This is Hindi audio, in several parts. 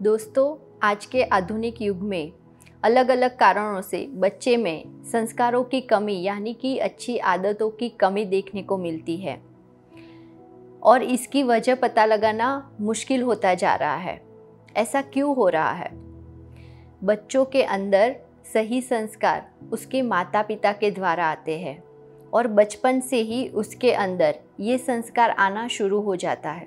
दोस्तों, आज के आधुनिक युग में अलग अलग कारणों से बच्चे में संस्कारों की कमी यानी कि अच्छी आदतों की कमी देखने को मिलती है और इसकी वजह पता लगाना मुश्किल होता जा रहा है। ऐसा क्यों हो रहा है? बच्चों के अंदर सही संस्कार उसके माता पिता के द्वारा आते हैं और बचपन से ही उसके अंदर ये संस्कार आना शुरू हो जाता है।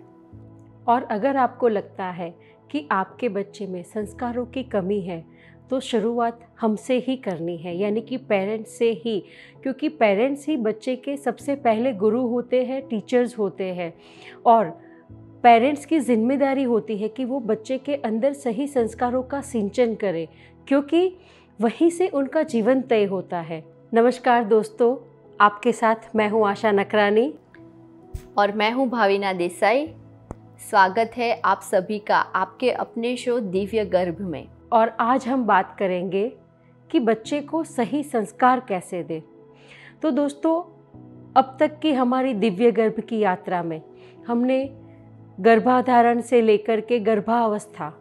और अगर आपको लगता है कि आपके बच्चे में संस्कारों की कमी है तो शुरुआत हमसे ही करनी है, यानी कि पेरेंट्स से ही, क्योंकि पेरेंट्स ही बच्चे के सबसे पहले गुरु होते हैं, टीचर्स होते हैं। और पेरेंट्स की जिम्मेदारी होती है कि वो बच्चे के अंदर सही संस्कारों का सिंचन करें, क्योंकि वहीं से उनका जीवन तय होता है। नमस्कार दोस्तों, आपके साथ मैं हूँ आशा नकरानी और मैं हूँ भाविना देसाई। स्वागत है आप सभी का आपके अपने शो दिव्य गर्भ में। और आज हम बात करेंगे कि बच्चे को सही संस्कार कैसे दें। तो दोस्तों, अब तक की हमारी दिव्य गर्भ की यात्रा में हमने गर्भाधारण से लेकर के गर्भावस्था,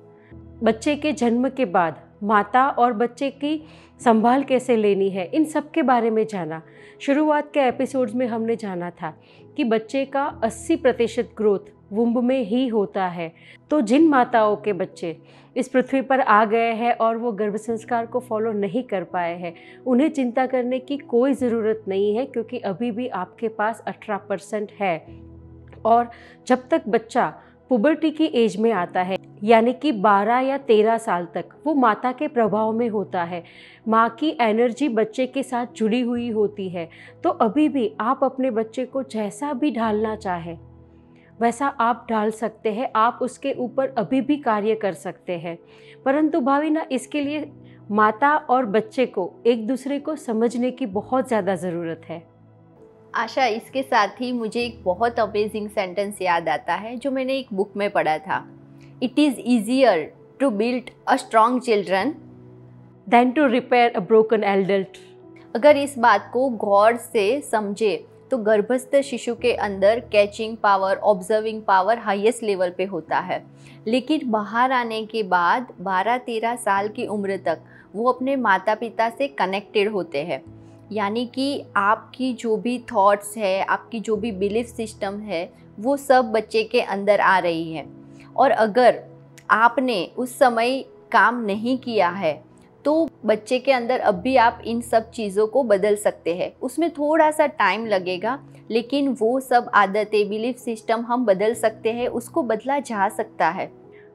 बच्चे के जन्म के बाद माता और बच्चे की संभाल कैसे लेनी है, इन सब के बारे में जाना। शुरुआत के एपिसोड्स में हमने जाना था कि बच्चे का 80% ग्रोथ वुम्ब में ही होता है। तो जिन माताओं के बच्चे इस पृथ्वी पर आ गए हैं और वो गर्भ संस्कार को फॉलो नहीं कर पाए हैं, उन्हें चिंता करने की कोई ज़रूरत नहीं है, क्योंकि अभी भी आपके पास 18% है। और जब तक बच्चा पुबर्टी की एज में आता है, यानी कि 12 या 13 साल तक, वो माता के प्रभाव में होता है। माँ की एनर्जी बच्चे के साथ जुड़ी हुई होती है। तो अभी भी आप अपने बच्चे को जैसा भी ढालना चाहें वैसा आप ढाल सकते हैं, आप उसके ऊपर अभी भी कार्य कर सकते हैं। परंतु भाविना, इसके लिए माता और बच्चे को एक दूसरे को समझने की बहुत ज़्यादा ज़रूरत है। आशा, इसके साथ ही मुझे एक बहुत अमेजिंग सेंटेंस याद आता है जो मैंने एक बुक में पढ़ा था। It is easier to build a strong children than to repair a broken adult. अगर इस बात को गौर से समझे तो गर्भस्थ शिशु के अंदर catching power, observing power highest level पे होता है, लेकिन बाहर आने के बाद 12-13 साल की उम्र तक वो अपने माता पिता से कनेक्टेड होते हैं। यानी कि आपकी जो भी थॉट्स है, आपकी जो भी बिलीफ सिस्टम है, वो सब बच्चे के अंदर आ रही है। और अगर आपने उस समय काम नहीं किया है तो बच्चे के अंदर अब भी आप इन सब चीज़ों को बदल सकते हैं। उसमें थोड़ा सा टाइम लगेगा, लेकिन वो सब आदतें, बिलीफ सिस्टम हम बदल सकते हैं, उसको बदला जा सकता है।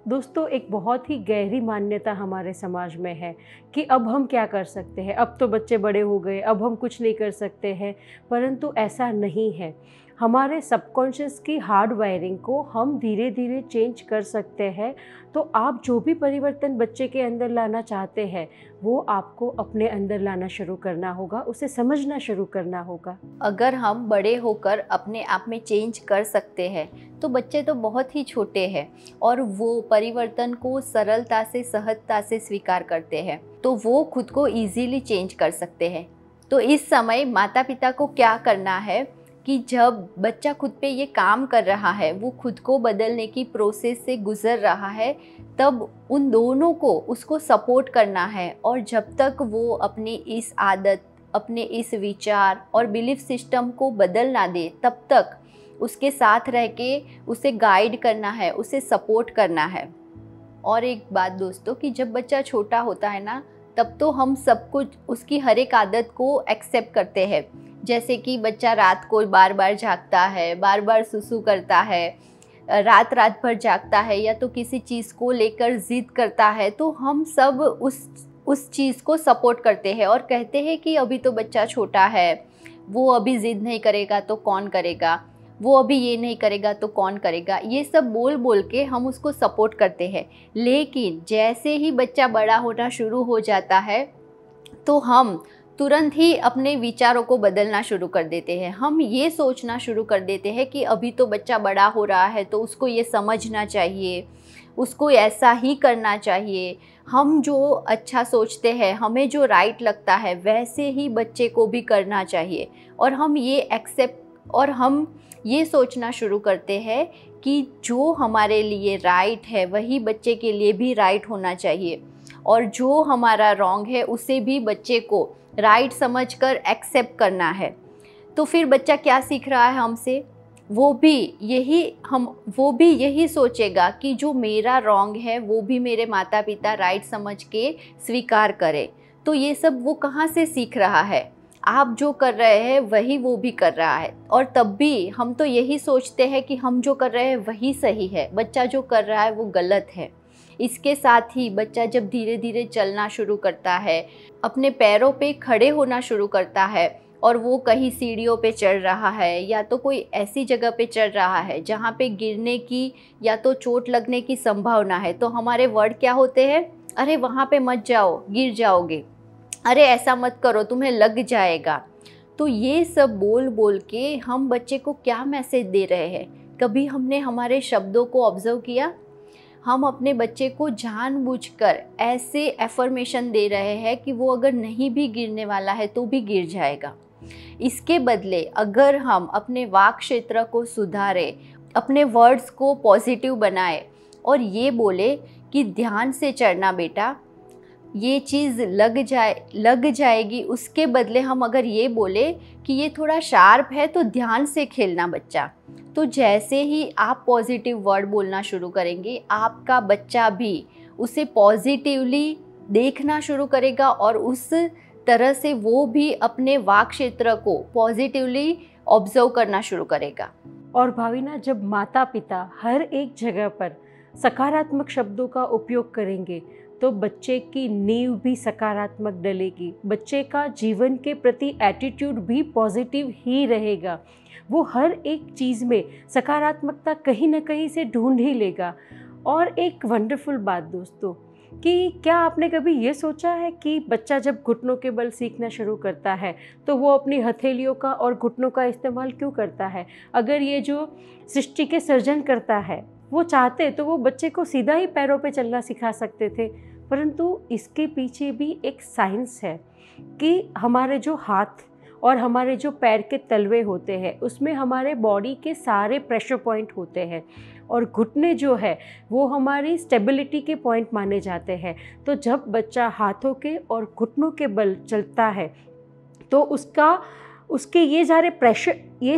दोस्तों, एक बहुत ही गहरी मान्यता हमारे समाज में है कि अब हम क्या कर सकते हैं, अब तो बच्चे बड़े हो गए, अब हम कुछ नहीं कर सकते हैं। परंतु ऐसा नहीं है। हमारे सबकॉन्शियस की हार्ड वायरिंग को हम धीरे धीरे चेंज कर सकते हैं। तो आप जो भी परिवर्तन बच्चे के अंदर लाना चाहते हैं, वो आपको अपने अंदर लाना शुरू करना होगा, उसे समझना शुरू करना होगा। अगर हम बड़े होकर अपने आप में चेंज कर सकते हैं तो बच्चे तो बहुत ही छोटे हैं और वो परिवर्तन को सरलता से, सहजता से स्वीकार करते हैं, तो वो खुद को ईजीली चेंज कर सकते हैं। तो इस समय माता पिता को क्या करना है कि जब बच्चा खुद पे ये काम कर रहा है, वो खुद को बदलने की प्रोसेस से गुजर रहा है, तब उन दोनों को उसको सपोर्ट करना है। और जब तक वो अपनी इस आदत, अपने इस विचार और बिलीफ सिस्टम को बदल ना दे, तब तक उसके साथ रह के उसे गाइड करना है, उसे सपोर्ट करना है। और एक बात दोस्तों, कि जब बच्चा छोटा होता है ना, तब तो हम सब कुछ, उसकी हर एक आदत को एक्सेप्ट करते हैं। जैसे कि बच्चा रात को बार बार जागता है, बार बार सुसु करता है, रात रात भर जागता है, या तो किसी चीज़ को लेकर ज़िद करता है, तो हम सब उस चीज़ को सपोर्ट करते हैं और कहते हैं कि अभी तो बच्चा छोटा है, वो अभी ज़िद नहीं करेगा तो कौन करेगा, वो अभी ये नहीं करेगा तो कौन करेगा। ये सब बोल बोल के हम उसको सपोर्ट करते हैं। लेकिन जैसे ही बच्चा बड़ा होना शुरू हो जाता है तो हम तुरंत ही अपने विचारों को बदलना शुरू कर देते हैं। हम ये सोचना शुरू कर देते हैं कि अभी तो बच्चा बड़ा हो रहा है तो उसको ये समझना चाहिए, उसको ऐसा ही करना चाहिए। हम जो अच्छा सोचते हैं, हमें जो राइट लगता है, वैसे ही बच्चे को भी करना चाहिए। और हम ये एक्सेप्ट और हम ये सोचना शुरू करते हैं कि जो हमारे लिए राइट है वही बच्चे के लिए भी राइट होना चाहिए, और जो हमारा रॉन्ग है उसे भी बच्चे को राइट समझकर एक्सेप्ट करना है। तो फिर बच्चा क्या सीख रहा है हमसे? वो भी यही सोचेगा कि जो मेरा रॉन्ग है वो भी मेरे माता पिता राइट समझ के स्वीकार करें। तो ये सब वो कहाँ से सीख रहा है? आप जो कर रहे हैं वही वो भी कर रहा है, और तब भी हम तो यही सोचते हैं कि हम जो कर रहे हैं वही सही है, बच्चा जो कर रहा है वो गलत है। इसके साथ ही बच्चा जब धीरे धीरे चलना शुरू करता है, अपने पैरों पे खड़े होना शुरू करता है, और वो कहीं सीढ़ियों पे चढ़ रहा है या तो कोई ऐसी जगह पे चढ़ रहा है जहाँ पे गिरने की या तो चोट लगने की संभावना है, तो हमारे वर्ड क्या होते हैं? अरे वहाँ पे मत जाओ, गिर जाओगे, अरे ऐसा मत करो, तुम्हें लग जाएगा। तो ये सब बोल बोल के हम बच्चे को क्या मैसेज दे रहे हैं? कभी हमने हमारे शब्दों को ऑब्जर्व किया? हम अपने बच्चे को जानबूझकर ऐसे एफर्मेशन दे रहे हैं कि वो अगर नहीं भी गिरने वाला है तो भी गिर जाएगा। इसके बदले अगर हम अपने वाक क्षेत्र को सुधारें, अपने वर्ड्स को पॉजिटिव बनाएं और ये बोले कि ध्यान से चढ़ना बेटा, ये चीज़ लग जाएगी, उसके बदले हम अगर ये बोले कि ये थोड़ा शार्प है तो ध्यान से खेलना बच्चा, तो जैसे ही आप पॉजिटिव वर्ड बोलना शुरू करेंगे आपका बच्चा भी उसे पॉजिटिवली देखना शुरू करेगा और उस तरह से वो भी अपने वाक क्षेत्र को पॉजिटिवली ऑब्जर्व करना शुरू करेगा। और भाविना, जब माता पिता हर एक जगह पर सकारात्मक शब्दों का उपयोग करेंगे तो बच्चे की नींव भी सकारात्मक डलेगी, बच्चे का जीवन के प्रति एटीट्यूड भी पॉजिटिव ही रहेगा। वो हर एक चीज़ में सकारात्मकता कहीं ना कहीं से ढूंढ ही लेगा। और एक वंडरफुल बात दोस्तों, कि क्या आपने कभी ये सोचा है कि बच्चा जब घुटनों के बल सीखना शुरू करता है तो वो अपनी हथेलियों का और घुटनों का इस्तेमाल क्यों करता है? अगर ये जो सृष्टि के सर्जन करता है वो चाहते तो वो बच्चे को सीधा ही पैरों पे चलना सिखा सकते थे, परंतु इसके पीछे भी एक साइंस है कि हमारे जो हाथ और हमारे जो पैर के तलवे होते हैं उसमें हमारे बॉडी के सारे प्रेशर पॉइंट होते हैं, और घुटने जो है वो हमारी स्टेबिलिटी के पॉइंट माने जाते हैं। तो जब बच्चा हाथों के और घुटनों के बल चलता है तो उसके ये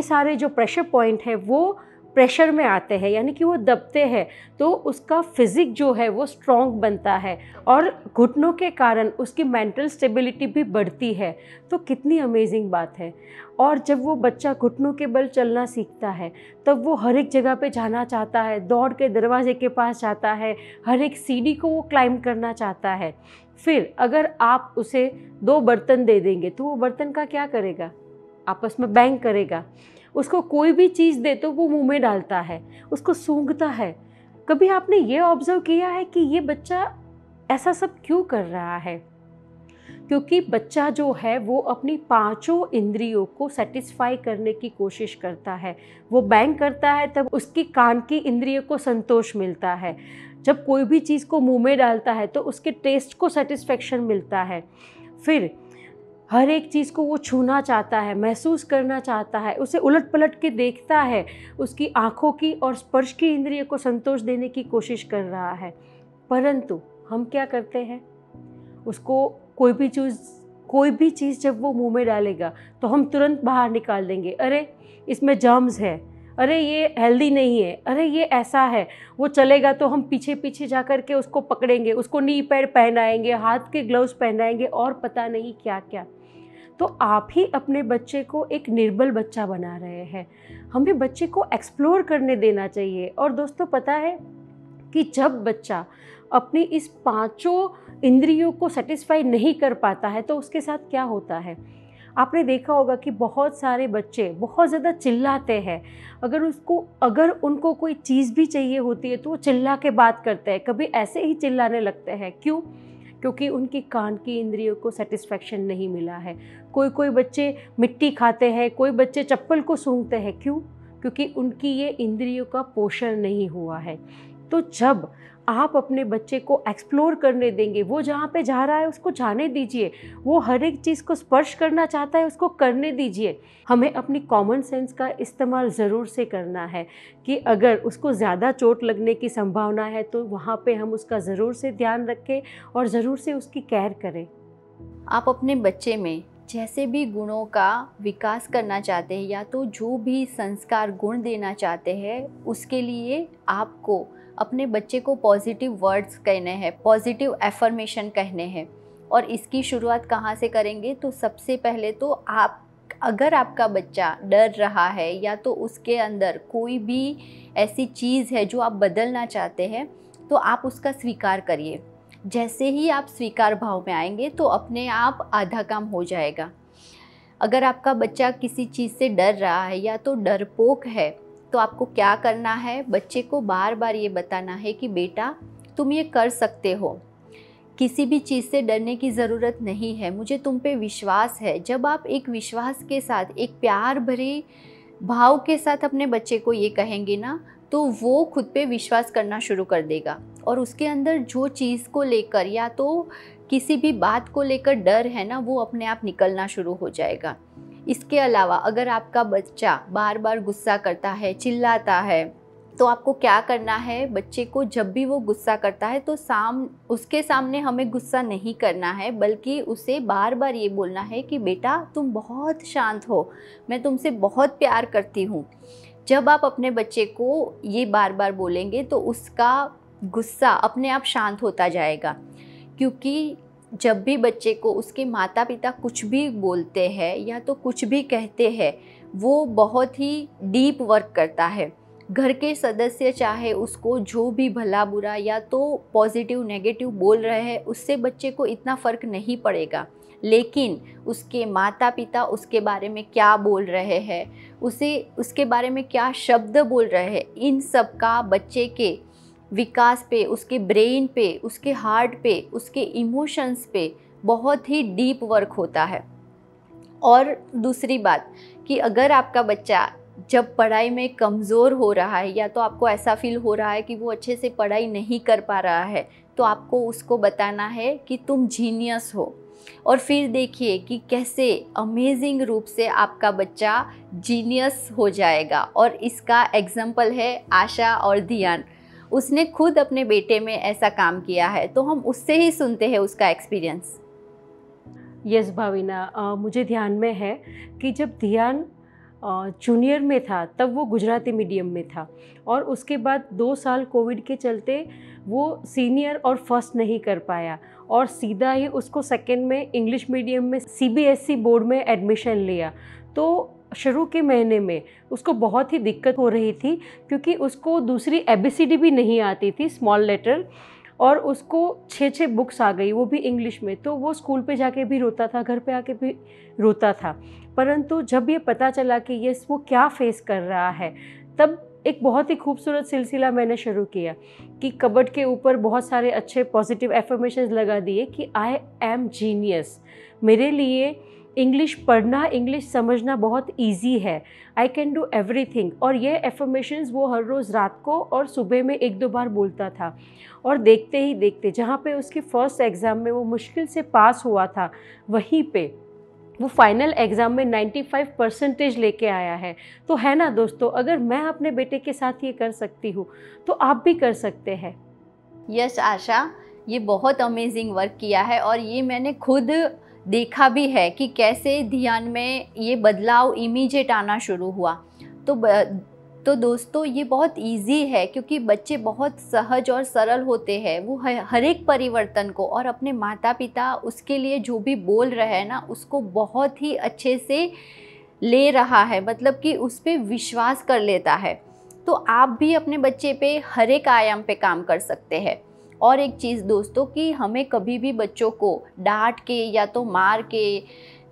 सारे जो प्रेशर पॉइंट है वो प्रेशर में आते हैं, यानी कि वो दबते हैं, तो उसका फिजिक जो है वो स्ट्रॉन्ग बनता है और घुटनों के कारण उसकी मेंटल स्टेबिलिटी भी बढ़ती है। तो कितनी अमेजिंग बात है। और जब वो बच्चा घुटनों के बल चलना सीखता है तब वो हर एक जगह पे जाना चाहता है, दौड़ के दरवाजे के पास जाता है, हर एक सीढ़ी को वो क्लाइंब करना चाहता है। फिर अगर आप उसे 2 बर्तन दे देंगे तो वो बर्तन का क्या करेगा? आपस में बैंग करेगा। उसको कोई भी चीज़ दे तो वो मुंह में डालता है, उसको सूंघता है। कभी आपने ये ऑब्जर्व किया है कि ये बच्चा ऐसा सब क्यों कर रहा है? क्योंकि बच्चा जो है वो अपनी 5 इंद्रियों को सेटिस्फाई करने की कोशिश करता है। वो बैंग करता है तब उसकी कान की इंद्रियों को संतोष मिलता है। जब कोई भी चीज़ को मुंह में डालता है तो उसके टेस्ट को सेटिस्फेक्शन मिलता है। फिर हर एक चीज़ को वो छूना चाहता है, महसूस करना चाहता है, उसे उलट पलट के देखता है, उसकी आँखों की और स्पर्श की इंद्रियों को संतोष देने की कोशिश कर रहा है। परंतु हम क्या करते हैं? उसको कोई भी चीज़ जब वो मुंह में डालेगा तो हम तुरंत बाहर निकाल देंगे, अरे इसमें जर्म्स है, अरे ये हेल्दी नहीं है, अरे ये ऐसा है। वो चलेगा तो हम पीछे पीछे जा कर के उसको पकड़ेंगे, उसको नी पैड पहनाएंगे, हाथ के ग्लव्स पहनाएंगे और पता नहीं क्या क्या। तो आप ही अपने बच्चे को एक निर्बल बच्चा बना रहे हैं। हमें बच्चे को एक्सप्लोर करने देना चाहिए। और दोस्तों पता है कि जब बच्चा अपनी इस 5 इंद्रियों को सेटिस्फाई नहीं कर पाता है तो उसके साथ क्या होता है? आपने देखा होगा कि बहुत सारे बच्चे बहुत ज़्यादा चिल्लाते हैं। अगर उनको कोई चीज़ भी चाहिए होती है तो वो चिल्ला के बात करते हैं, कभी ऐसे ही चिल्लाने लगते हैं। क्यों? क्योंकि उनकी कान की इंद्रियों को सेटिस्फेक्शन नहीं मिला है। कोई बच्चे मिट्टी खाते हैं, कोई बच्चे चप्पल को सूंघते हैं। क्यों? क्योंकि उनकी ये इंद्रियों का पोषण नहीं हुआ है। तो जब आप अपने बच्चे को एक्सप्लोर करने देंगे, वो जहाँ पे जा रहा है उसको जाने दीजिए, वो हर एक चीज़ को स्पर्श करना चाहता है उसको करने दीजिए। हमें अपनी कॉमन सेंस का इस्तेमाल ज़रूर से करना है कि अगर उसको ज़्यादा चोट लगने की संभावना है तो वहाँ पे हम उसका ज़रूर से ध्यान रखें और ज़रूर से उसकी केयर करें। आप अपने बच्चे में जैसे भी गुणों का विकास करना चाहते हैं या तो जो भी संस्कार गुण देना चाहते हैं, उसके लिए आपको अपने बच्चे को पॉजिटिव वर्ड्स कहने हैं, पॉजिटिव एफर्मेशन कहने हैं। और इसकी शुरुआत कहाँ से करेंगे? तो सबसे पहले तो आप, अगर आपका बच्चा डर रहा है या तो उसके अंदर कोई भी ऐसी चीज़ है जो आप बदलना चाहते हैं, तो आप उसका स्वीकार करिए। जैसे ही आप स्वीकार भाव में आएंगे तो अपने आप आधा काम हो जाएगा। अगर आपका बच्चा किसी चीज़ से डर रहा है या तो डरपोक है, तो आपको क्या करना है? बच्चे को बार बार ये बताना है कि बेटा तुम ये कर सकते हो, किसी भी चीज़ से डरने की ज़रूरत नहीं है, मुझे तुम पे विश्वास है। जब आप एक विश्वास के साथ, एक प्यार भरे भाव के साथ अपने बच्चे को ये कहेंगे ना, तो वो खुद पे विश्वास करना शुरू कर देगा और उसके अंदर जो चीज़ को लेकर या तो किसी भी बात को लेकर डर है ना, वो अपने आप निकलना शुरू हो जाएगा। इसके अलावा अगर आपका बच्चा बार बार गुस्सा करता है, चिल्लाता है, तो आपको क्या करना है? बच्चे को जब भी वो गुस्सा करता है तो उसके सामने हमें गुस्सा नहीं करना है, बल्कि उसे बार बार ये बोलना है कि बेटा तुम बहुत शांत हो, मैं तुमसे बहुत प्यार करती हूँ। जब आप अपने बच्चे को ये बार बार बोलेंगे तो उसका गुस्सा अपने आप शांत होता जाएगा। क्योंकि जब भी बच्चे को उसके माता पिता कुछ भी बोलते हैं या तो कुछ भी कहते हैं, वो बहुत ही डीप वर्क करता है। घर के सदस्य चाहे उसको जो भी भला बुरा या तो पॉजिटिव नेगेटिव बोल रहे हैं, उससे बच्चे को इतना फ़र्क नहीं पड़ेगा। लेकिन उसके माता पिता उसके बारे में क्या बोल रहे हैं, उसके बारे में क्या शब्द बोल रहे हैं, इन सब का बच्चे के विकास पे, उसके ब्रेन पे, उसके हार्ट पे, उसके इमोशंस पे बहुत ही डीप वर्क होता है। और दूसरी बात कि अगर आपका बच्चा जब पढ़ाई में कमज़ोर हो रहा है या तो आपको ऐसा फील हो रहा है कि वो अच्छे से पढ़ाई नहीं कर पा रहा है, तो आपको उसको बताना है कि तुम जीनियस हो। और फिर देखिए कि कैसे अमेजिंग रूप से आपका बच्चा जीनियस हो जाएगा। और इसका एग्जाम्पल है आशा और धियान। उसने खुद अपने बेटे में ऐसा काम किया है, तो हम उससे ही सुनते हैं उसका एक्सपीरियंस। यस भाविना, मुझे ध्यान में है कि जब धियान जूनियर में था तब वो गुजराती मीडियम में था और उसके बाद 2 साल कोविड के चलते वो सीनियर और फर्स्ट नहीं कर पाया और सीधा ही उसको सेकंड में इंग्लिश मीडियम में सीबीएसई बोर्ड में एडमिशन लिया। तो शुरू के महीने में उसको बहुत ही दिक्कत हो रही थी क्योंकि उसको दूसरी ABCD भी नहीं आती थी, स्मॉल लेटर, और उसको 6 बुक्स आ गई, वो भी इंग्लिश में। तो वो स्कूल पे जाके भी रोता था, घर पे आके भी रोता था। परंतु जब ये पता चला कि ये वो क्या फेस कर रहा है, तब एक बहुत ही खूबसूरत सिलसिला मैंने शुरू किया कि कबर्ड के ऊपर बहुत सारे अच्छे पॉजिटिव एफर्मेशंस लगा दिए कि आई एम जीनियस, मेरे लिए इंग्लिश पढ़ना, इंग्लिश समझना बहुत इजी है, आई कैन डू एवरीथिंग। और ये एफर्मेशंस वो हर रोज़ रात को और सुबह में 1-2 बार बोलता था। और देखते ही देखते जहाँ पे उसके फर्स्ट एग्ज़ाम में वो मुश्किल से पास हुआ था, वहीं पे वो फाइनल एग्ज़ाम में 95% लेके आया है। तो है ना दोस्तों, अगर मैं अपने बेटे के साथ ये कर सकती हूँ तो आप भी कर सकते हैं। यस आशा, ये बहुत अमेजिंग वर्क किया है और ये मैंने खुद देखा भी है कि कैसे ध्यान में ये बदलाव इमीडिएट आना शुरू हुआ। तो दोस्तों ये बहुत इजी है क्योंकि बच्चे बहुत सहज और सरल होते हैं। वो हर एक परिवर्तन को और अपने माता पिता उसके लिए जो भी बोल रहे हैं ना, उसको बहुत ही अच्छे से ले रहा है, मतलब कि उस पर विश्वास कर लेता है। तो आप भी अपने बच्चे पे हर एक आयाम पे काम कर सकते हैं। और एक चीज़ दोस्तों कि हमें कभी भी बच्चों को डांट के या तो मार के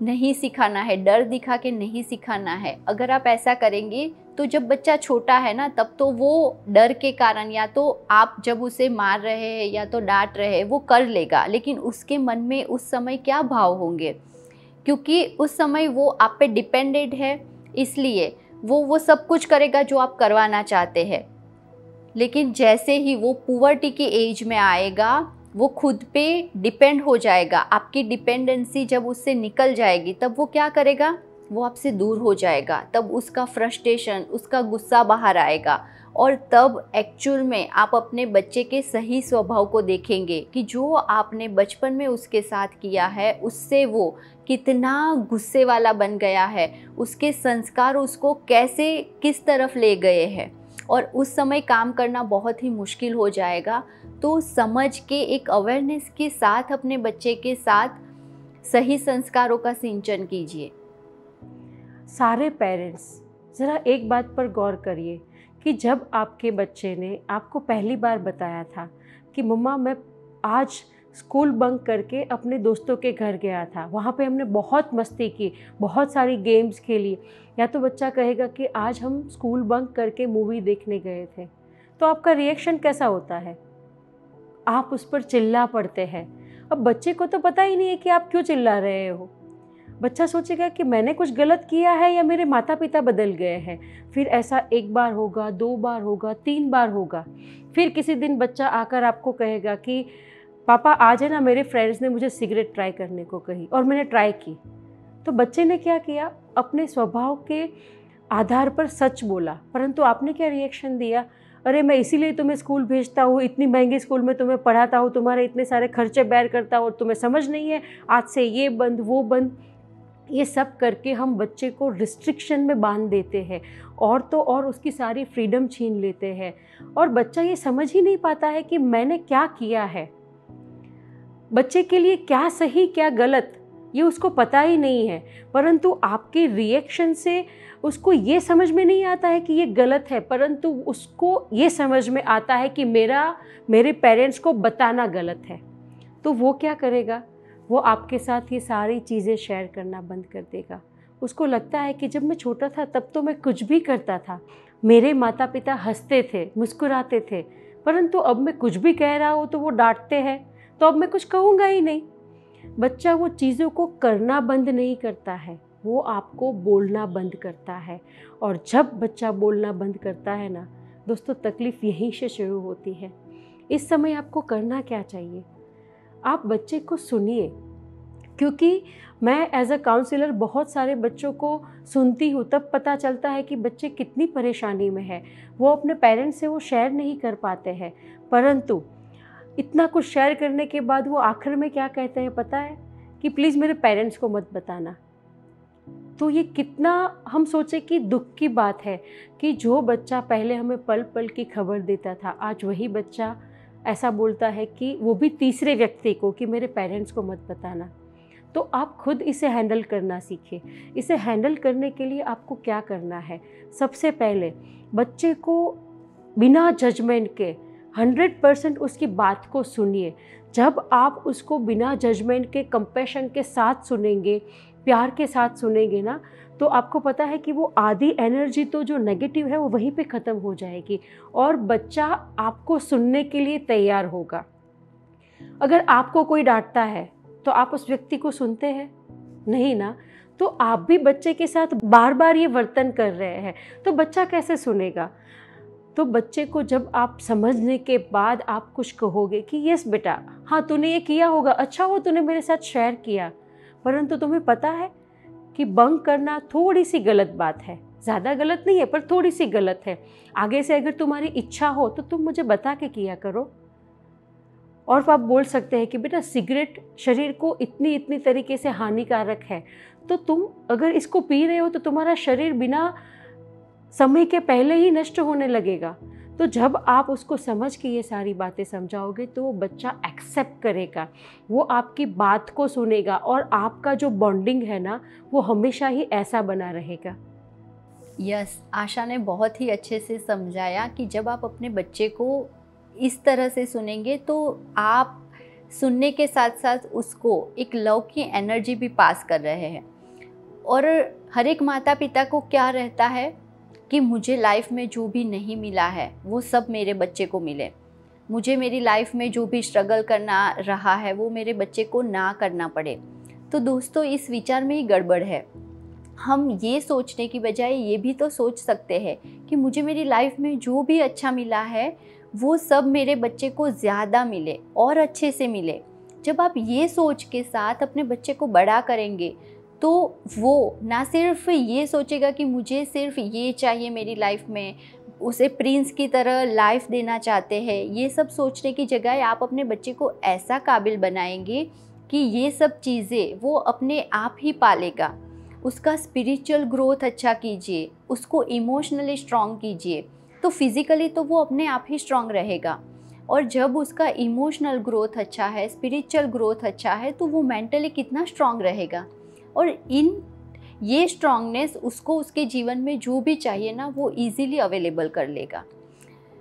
नहीं सिखाना है, डर दिखा के नहीं सिखाना है। अगर आप ऐसा करेंगे तो जब बच्चा छोटा है ना, तब तो वो डर के कारण या तो आप जब उसे मार रहे हैं या तो डांट रहे हैं वो कर लेगा, लेकिन उसके मन में उस समय क्या भाव होंगे, क्योंकि उस समय वो आप पे डिपेंडेंट है, इसलिए वो सब कुछ करेगा जो आप करवाना चाहते हैं। लेकिन जैसे ही वो पुअर्टी की एज में आएगा, वो खुद पे डिपेंड हो जाएगा। आपकी डिपेंडेंसी जब उससे निकल जाएगी तब वो क्या करेगा, वो आपसे दूर हो जाएगा। तब उसका फ्रस्ट्रेशन, उसका गुस्सा बाहर आएगा और तब एक्चुअल में आप अपने बच्चे के सही स्वभाव को देखेंगे कि जो आपने बचपन में उसके साथ किया है उससे वो कितना गुस्से वाला बन गया है, उसके संस्कार उसको कैसे किस तरफ ले गए हैं, और उस समय काम करना बहुत ही मुश्किल हो जाएगा। तो समझ के एक अवेयरनेस के साथ अपने बच्चे के साथ सही संस्कारों का सिंचन कीजिए। सारे पेरेंट्स ज़रा एक बात पर गौर करिए कि जब आपके बच्चे ने आपको पहली बार बताया था कि मम्मा मैं आज स्कूल बंक करके अपने दोस्तों के घर गया था, वहाँ पे हमने बहुत मस्ती की, बहुत सारी गेम्स खेली, या तो बच्चा कहेगा कि आज हम स्कूल बंक करके मूवी देखने गए थे, तो आपका रिएक्शन कैसा होता है? आप उस पर चिल्ला पड़ते हैं। अब बच्चे को तो पता ही नहीं है कि आप क्यों चिल्ला रहे हो। बच्चा सोचेगा कि मैंने कुछ गलत किया है या मेरे माता पिता बदल गए हैं। फिर ऐसा 1 बार होगा, 2 बार होगा, 3 बार होगा। फिर किसी दिन बच्चा आकर आपको कहेगा कि पापा आज है ना, मेरे फ्रेंड्स ने मुझे सिगरेट ट्राई करने को कही और मैंने ट्राई की। तो बच्चे ने क्या किया, अपने स्वभाव के आधार पर सच बोला, परंतु आपने क्या रिएक्शन दिया? अरे मैं इसीलिए तुम्हें स्कूल भेजता हूँ, इतनी महंगी स्कूल में तुम्हें पढ़ाता हूँ, तुम्हारे इतने सारे खर्चे बेयर करता हूँ और तुम्हें समझ नहीं है, आज से ये बंद वो बंद। ये सब करके हम बच्चे को रिस्ट्रिक्शन में बांध देते हैं और तो और उसकी सारी फ्रीडम छीन लेते हैं, और बच्चा ये समझ ही नहीं पाता है कि मैंने क्या किया है, बच्चे के लिए क्या सही क्या गलत ये उसको पता ही नहीं है। परंतु आपके रिएक्शन से उसको ये समझ में नहीं आता है कि ये गलत है, परंतु उसको ये समझ में आता है कि मेरे पेरेंट्स को बताना गलत है। तो वो क्या करेगा, वो आपके साथ ये सारी चीज़ें शेयर करना बंद कर देगा। उसको लगता है कि जब मैं छोटा था तब तो मैं कुछ भी करता था, मेरे माता पिता हंसते थे, मुस्कुराते थे, परंतु अब मैं कुछ भी कह रहा हूँ तो वो डांटते हैं, तो अब मैं कुछ कहूँगा ही नहीं। बच्चा वो चीज़ों को करना बंद नहीं करता है, वो आपको बोलना बंद करता है। और जब बच्चा बोलना बंद करता है ना दोस्तों, तकलीफ़ यहीं से शुरू होती है। इस समय आपको करना क्या चाहिए, आप बच्चे को सुनिए, क्योंकि मैं एज अ काउंसलर बहुत सारे बच्चों को सुनती हूँ, तब पता चलता है कि बच्चे कितनी परेशानी में है। वो अपने पेरेंट्स से वो शेयर नहीं कर पाते हैं, परंतु इतना कुछ शेयर करने के बाद वो आखिर में क्या कहते हैं पता है, कि प्लीज़ मेरे पेरेंट्स को मत बताना। तो ये कितना हम सोचे कि दुख की बात है कि जो बच्चा पहले हमें पल पल की खबर देता था, आज वही बच्चा ऐसा बोलता है कि वो भी तीसरे व्यक्ति को कि मेरे पेरेंट्स को मत बताना। तो आप खुद इसे हैंडल करना सीखें। इसे हैंडल करने के लिए आपको क्या करना है, सबसे पहले बच्चे को बिना जजमेंट के 100% उसकी बात को सुनिए। जब आप उसको बिना जजमेंट के, कंपैशन के साथ सुनेंगे, प्यार के साथ सुनेंगे ना, तो आपको पता है कि वो आधी एनर्जी तो जो नेगेटिव है वो वहीं पे ख़त्म हो जाएगी और बच्चा आपको सुनने के लिए तैयार होगा। अगर आपको कोई डांटता है तो आप उस व्यक्ति को सुनते हैं? नहीं ना। तो आप भी बच्चे के साथ बार बार ये वर्तन कर रहे हैं, तो बच्चा कैसे सुनेगा? तो बच्चे को जब आप समझने के बाद आप कुछ कहोगे कि यस बेटा, हाँ तूने ये किया होगा, अच्छा हो तूने मेरे साथ शेयर किया, परंतु तुम्हें पता है कि बंक करना थोड़ी सी गलत बात है, ज़्यादा गलत नहीं है पर थोड़ी सी गलत है। आगे से अगर तुम्हारी इच्छा हो तो तुम मुझे बता के किया करो। और आप बोल सकते हैं कि बेटा सिगरेट शरीर को इतनी तरीके से हानिकारक है, तो तुम अगर इसको पी रहे हो तो तुम्हारा शरीर बिना समय के पहले ही नष्ट होने लगेगा। तो जब आप उसको समझ के ये सारी बातें समझाओगे तो वो बच्चा एक्सेप्ट करेगा, वो आपकी बात को सुनेगा और आपका जो बॉन्डिंग है ना वो हमेशा ही ऐसा बना रहेगा। यस, आशा ने बहुत ही अच्छे से समझाया कि जब आप अपने बच्चे को इस तरह से सुनेंगे तो आप सुनने के साथ साथ उसको एक लव की एनर्जी भी पास कर रहे हैं। और हर एक माता पिता को क्या रहता है कि मुझे लाइफ में जो भी नहीं मिला है वो सब मेरे बच्चे को मिले, मुझे मेरी लाइफ में जो भी स्ट्रगल करना रहा है वो मेरे बच्चे को ना करना पड़े। तो दोस्तों इस विचार में ही गड़बड़ है। हम ये सोचने की बजाय ये भी तो सोच सकते हैं कि मुझे मेरी लाइफ में जो भी अच्छा मिला है वो सब मेरे बच्चे को ज़्यादा मिले और अच्छे से मिले। जब आप ये सोच के साथ अपने बच्चे को बड़ा करेंगे तो वो ना सिर्फ ये सोचेगा कि मुझे सिर्फ ये चाहिए मेरी लाइफ में, उसे प्रिंस की तरह लाइफ देना चाहते हैं, ये सब सोचने की जगह आप अपने बच्चे को ऐसा काबिल बनाएंगे कि ये सब चीज़ें वो अपने आप ही पालेगा। उसका स्पिरिचुअल ग्रोथ अच्छा कीजिए, उसको इमोशनली स्ट्रॉन्ग कीजिए, तो फिज़िकली तो वो अपने आप ही स्ट्रॉन्ग रहेगा। और जब उसका इमोशनल ग्रोथ अच्छा है, स्पिरिचुअल ग्रोथ अच्छा है, तो वो मेंटली कितना स्ट्रॉन्ग रहेगा। और ये स्ट्रॉन्गनेस उसको उसके जीवन में जो भी चाहिए ना वो इजीली अवेलेबल कर लेगा।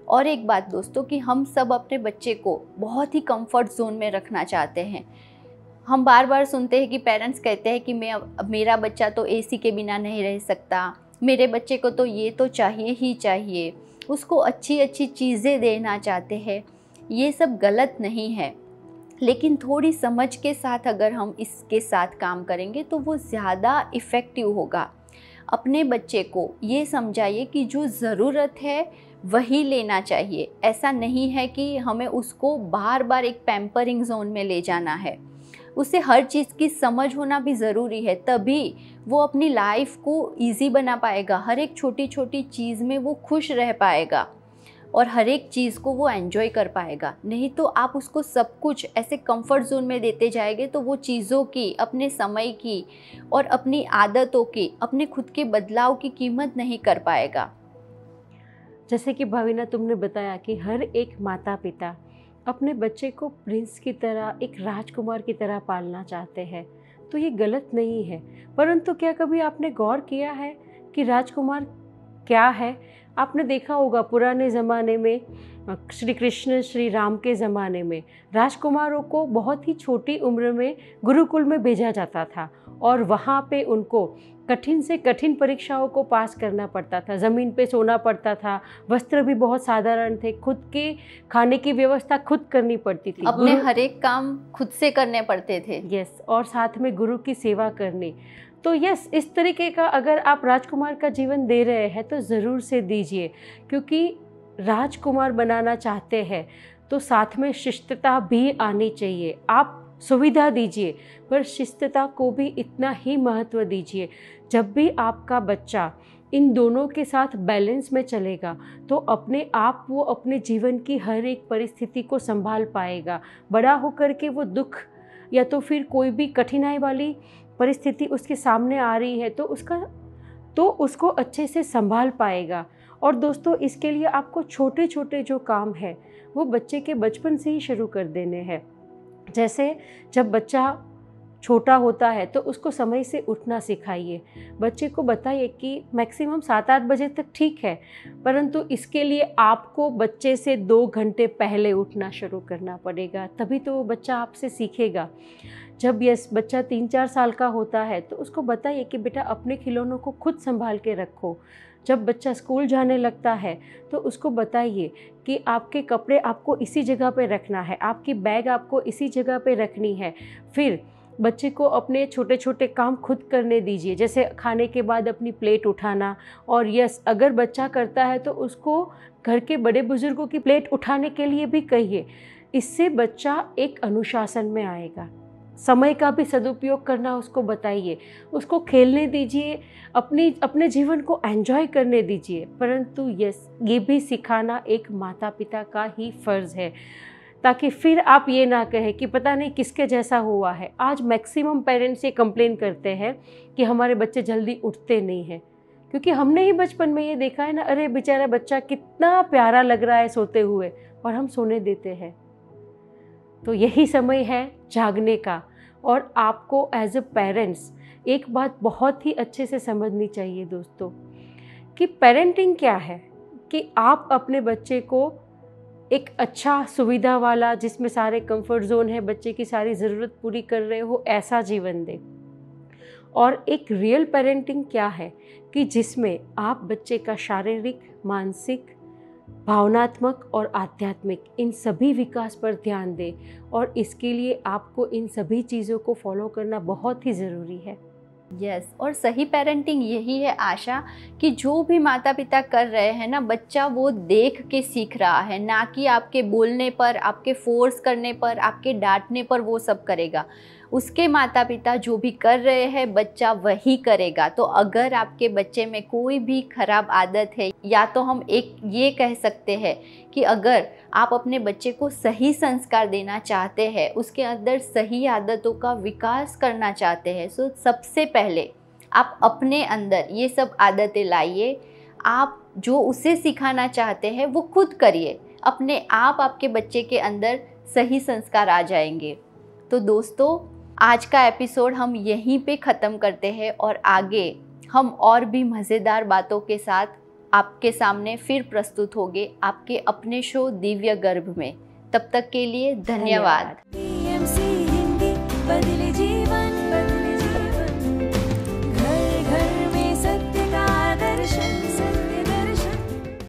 और एक बात दोस्तों कि हम सब अपने बच्चे को बहुत ही कंफर्ट जोन में रखना चाहते हैं। हम बार बार सुनते हैं कि पेरेंट्स कहते हैं कि मेरा बच्चा तो एसी के बिना नहीं रह सकता, मेरे बच्चे को तो ये तो चाहिए ही चाहिए, उसको अच्छी अच्छी चीज़ें देना चाहते हैं। ये सब गलत नहीं है, लेकिन थोड़ी समझ के साथ अगर हम इसके साथ काम करेंगे तो वो ज़्यादा इफ़ेक्टिव होगा। अपने बच्चे को ये समझाइए कि जो ज़रूरत है वही लेना चाहिए। ऐसा नहीं है कि हमें उसको बार बार एक पैम्परिंग जोन में ले जाना है। उसे हर चीज़ की समझ होना भी ज़रूरी है, तभी वो अपनी लाइफ को ईजी बना पाएगा। हर एक छोटी छोटी चीज़ में वो खुश रह पाएगा और हर एक चीज़ को वो एंजॉय कर पाएगा। नहीं तो आप उसको सब कुछ ऐसे कंफर्ट जोन में देते जाएंगे तो वो चीज़ों की, अपने समय की और अपनी आदतों की, अपने खुद के बदलाव की कीमत नहीं कर पाएगा। जैसे कि भाविना तुमने बताया कि हर एक माता पिता अपने बच्चे को प्रिंस की तरह, एक राजकुमार की तरह पालना चाहते हैं, तो ये गलत नहीं है। परंतु क्या कभी आपने गौर किया है कि राजकुमार क्या है? आपने देखा होगा पुराने ज़माने में, श्री कृष्ण श्री राम के ज़माने में राजकुमारों को बहुत ही छोटी उम्र में गुरुकुल में भेजा जाता था और वहाँ पे उनको कठिन से कठिन परीक्षाओं को पास करना पड़ता था। ज़मीन पे सोना पड़ता था, वस्त्र भी बहुत साधारण थे, खुद के खाने की व्यवस्था खुद करनी पड़ती थी, अपने हर एक काम खुद से करने पड़ते थे। यस, और साथ में गुरु की सेवा करनी। तो यस, इस तरीके का अगर आप राजकुमार का जीवन दे रहे हैं तो ज़रूर से दीजिए, क्योंकि राजकुमार बनाना चाहते हैं तो साथ में शिष्टता भी आनी चाहिए। आप सुविधा दीजिए पर शिष्टता को भी इतना ही महत्व दीजिए। जब भी आपका बच्चा इन दोनों के साथ बैलेंस में चलेगा तो अपने आप वो अपने जीवन की हर एक परिस्थिति को संभाल पाएगा। बड़ा होकर के वो दुख या तो फिर कोई भी कठिनाई वाली परिस्थिति उसके सामने आ रही है तो उसको अच्छे से संभाल पाएगा। और दोस्तों, इसके लिए आपको छोटे छोटे जो काम है वो बच्चे के बचपन से ही शुरू कर देने हैं। जैसे जब बच्चा छोटा होता है तो उसको समय से उठना सिखाइए। बच्चे को बताइए कि मैक्सिमम 7-8 बजे तक ठीक है, परंतु इसके लिए आपको बच्चे से 2 घंटे पहले उठना शुरू करना पड़ेगा, तभी तो वो बच्चा आपसे सीखेगा। जब बच्चा 3-4 साल का होता है तो उसको बताइए कि बेटा अपने खिलौनों को खुद संभाल के रखो। जब बच्चा स्कूल जाने लगता है तो उसको बताइए कि आपके कपड़े आपको इसी जगह पे रखना है, आपकी बैग आपको इसी जगह पे रखनी है। फिर बच्चे को अपने छोटे छोटे काम खुद करने दीजिए, जैसे खाने के बाद अपनी प्लेट उठाना। और यस, अगर बच्चा करता है तो उसको घर के बड़े बुजुर्गों की प्लेट उठाने के लिए भी कहिए। इससे बच्चा एक अनुशासन में आएगा। समय का भी सदुपयोग करना उसको बताइए, उसको खेलने दीजिए, अपने जीवन को एंजॉय करने दीजिए। परंतु यस, ये भी सिखाना एक माता पिता का ही फ़र्ज़ है, ताकि फिर आप ये ना कहें कि पता नहीं किसके जैसा हुआ है। आज मैक्सिमम पेरेंट्स ये कंप्लेन करते हैं कि हमारे बच्चे जल्दी उठते नहीं हैं, क्योंकि हमने ही बचपन में ये देखा है ना, अरे बेचारा बच्चा कितना प्यारा लग रहा है सोते हुए, और हम सोने देते हैं। तो यही समय है जागने का। और आपको एज अ पेरेंट्स एक बात बहुत ही अच्छे से समझनी चाहिए दोस्तों, कि पेरेंटिंग क्या है, कि आप अपने बच्चे को एक अच्छा सुविधा वाला, जिसमें सारे कंफर्ट जोन है, बच्चे की सारी ज़रूरत पूरी कर रहे हो, ऐसा जीवन दें। और एक रियल पेरेंटिंग क्या है कि जिसमें आप बच्चे का शारीरिक, मानसिक, भावनात्मक और आध्यात्मिक इन सभी विकास पर ध्यान दें। और इसके लिए आपको इन सभी चीज़ों को फॉलो करना बहुत ही ज़रूरी है। यस, और सही पेरेंटिंग यही है आशा कि जो भी माता पिता कर रहे हैं ना, बच्चा वो देख के सीख रहा है, ना कि आपके बोलने पर, आपके फोर्स करने पर, आपके डांटने पर वो सब करेगा। उसके माता पिता जो भी कर रहे हैं बच्चा वही करेगा। तो अगर आपके बच्चे में कोई भी खराब आदत है, या तो हम एक ये कह सकते हैं कि अगर आप अपने बच्चे को सही संस्कार देना चाहते हैं, उसके अंदर सही आदतों का विकास करना चाहते हैं, तो सबसे पहले आप अपने अंदर ये सब आदतें लाइए। आप जो उसे सिखाना चाहते हैं वो खुद करिए, अपने आप आपके बच्चे के अंदर सही संस्कार आ जाएंगे। तो दोस्तों, आज का एपिसोड हम यहीं पे ख़त्म करते हैं और आगे हम और भी मज़ेदार बातों के साथ आपके सामने फिर प्रस्तुत होंगे आपके अपने शो दिव्य गर्भ में। तब तक के लिए धन्यवाद।